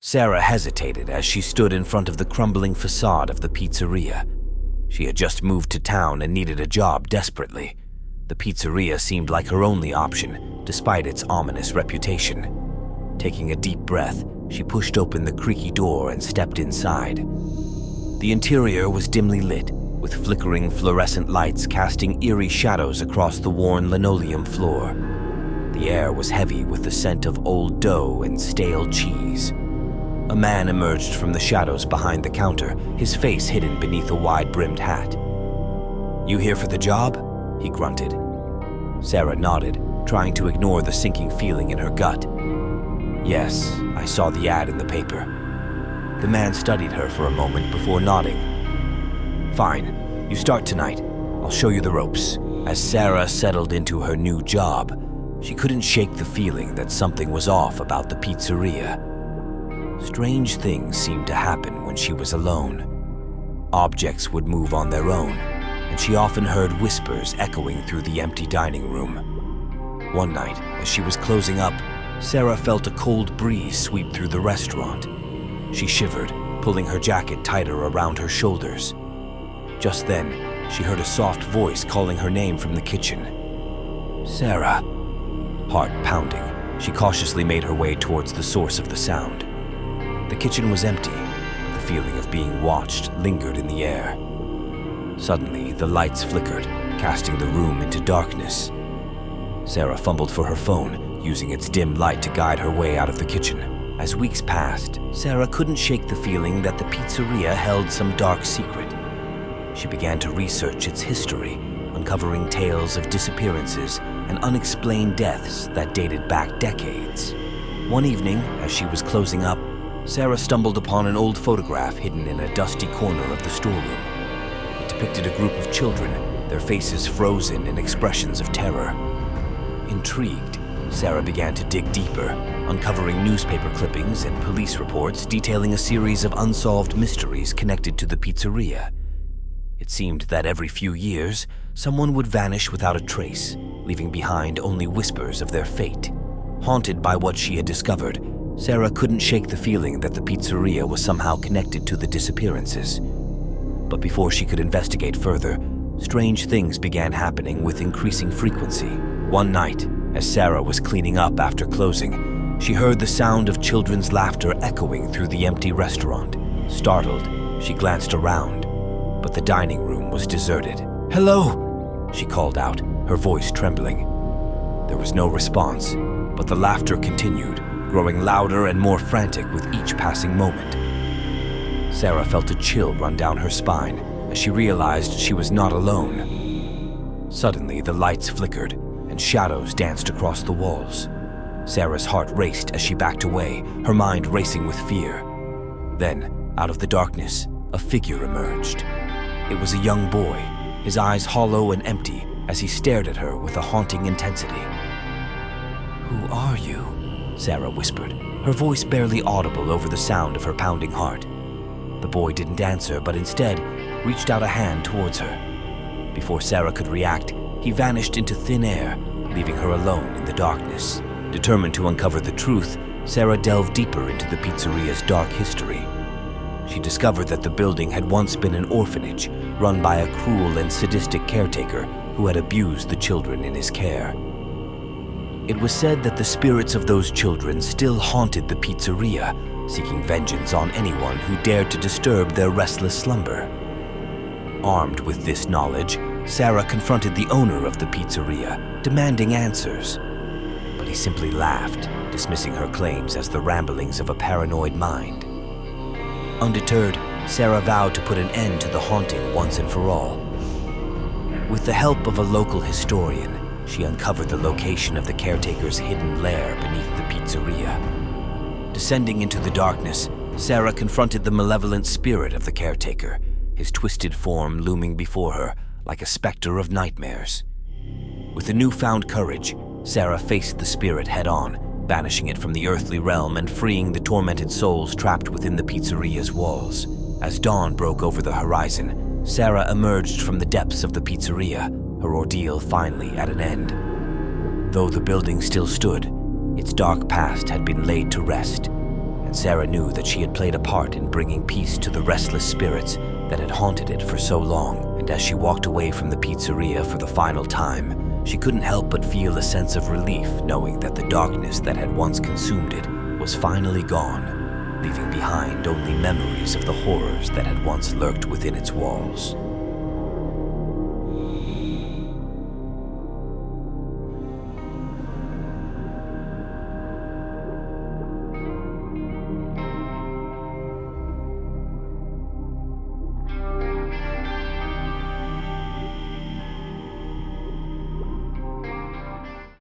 Sarah hesitated as she stood in front of the crumbling facade of the pizzeria. She had just moved to town and needed a job desperately. The pizzeria seemed like her only option, despite its ominous reputation. Taking a deep breath, she pushed open the creaky door and stepped inside. The interior was dimly lit, with flickering fluorescent lights casting eerie shadows across the worn linoleum floor. The air was heavy with the scent of old dough and stale cheese. A man emerged from the shadows behind the counter, his face hidden beneath a wide-brimmed hat. "You here for the job?" he grunted. Sarah nodded, trying to ignore the sinking feeling in her gut. "Yes, I saw the ad in the paper." The man studied her for a moment before nodding. "Fine, you start tonight. I'll show you the ropes." As Sarah settled into her new job, she couldn't shake the feeling that something was off about the pizzeria. Strange things seemed to happen when she was alone. Objects would move on their own, and she often heard whispers echoing through the empty dining room. One night, as she was closing up, Sarah felt a cold breeze sweep through the restaurant. She shivered, pulling her jacket tighter around her shoulders. Just then, she heard a soft voice calling her name from the kitchen. "Sarah." Heart pounding, she cautiously made her way towards the source of the sound. The kitchen was empty, but the feeling of being watched lingered in the air. Suddenly, the lights flickered, casting the room into darkness. Sarah fumbled for her phone, using its dim light to guide her way out of the kitchen. As weeks passed, Sarah couldn't shake the feeling that the pizzeria held some dark secret. She began to research its history, uncovering tales of disappearances and unexplained deaths that dated back decades. One evening, as she was closing up, Sarah stumbled upon an old photograph hidden in a dusty corner of the storeroom. It depicted a group of children, their faces frozen in expressions of terror. Intrigued, Sarah began to dig deeper, uncovering newspaper clippings and police reports detailing a series of unsolved mysteries connected to the pizzeria. It seemed that every few years, someone would vanish without a trace, leaving behind only whispers of their fate. Haunted by what she had discovered, Sarah couldn't shake the feeling that the pizzeria was somehow connected to the disappearances. But before she could investigate further, strange things began happening with increasing frequency. One night, as Sarah was cleaning up after closing, she heard the sound of children's laughter echoing through the empty restaurant. Startled, she glanced around, but the dining room was deserted. "Hello!" she called out, her voice trembling. There was no response, but the laughter continued, growing louder and more frantic with each passing moment. Sarah felt a chill run down her spine as she realized she was not alone. Suddenly, the lights flickered and shadows danced across the walls. Sarah's heart raced as she backed away, her mind racing with fear. Then, out of the darkness, a figure emerged. It was a young boy, his eyes hollow and empty as he stared at her with a haunting intensity. "Who are you?" Sarah whispered, her voice barely audible over the sound of her pounding heart. The boy didn't answer, but instead reached out a hand towards her. Before Sarah could react, he vanished into thin air, leaving her alone in the darkness. Determined to uncover the truth, Sarah delved deeper into the pizzeria's dark history. She discovered that the building had once been an orphanage run by a cruel and sadistic caretaker who had abused the children in his care. It was said that the spirits of those children still haunted the pizzeria, seeking vengeance on anyone who dared to disturb their restless slumber. Armed with this knowledge, Sarah confronted the owner of the pizzeria, demanding answers. But he simply laughed, dismissing her claims as the ramblings of a paranoid mind. Undeterred, Sarah vowed to put an end to the haunting once and for all. With the help of a local historian, she uncovered the location of the caretaker's hidden lair beneath the pizzeria. Descending into the darkness, Sarah confronted the malevolent spirit of the caretaker, his twisted form looming before her like a specter of nightmares. With a newfound courage, Sarah faced the spirit head-on, banishing it from the earthly realm and freeing the tormented souls trapped within the pizzeria's walls. As dawn broke over the horizon, Sarah emerged from the depths of the pizzeria, her ordeal finally at an end. Though the building still stood, its dark past had been laid to rest, and Sarah knew that she had played a part in bringing peace to the restless spirits that had haunted it for so long. And as she walked away from the pizzeria for the final time, she couldn't help but feel a sense of relief knowing that the darkness that had once consumed it was finally gone, leaving behind only memories of the horrors that had once lurked within its walls.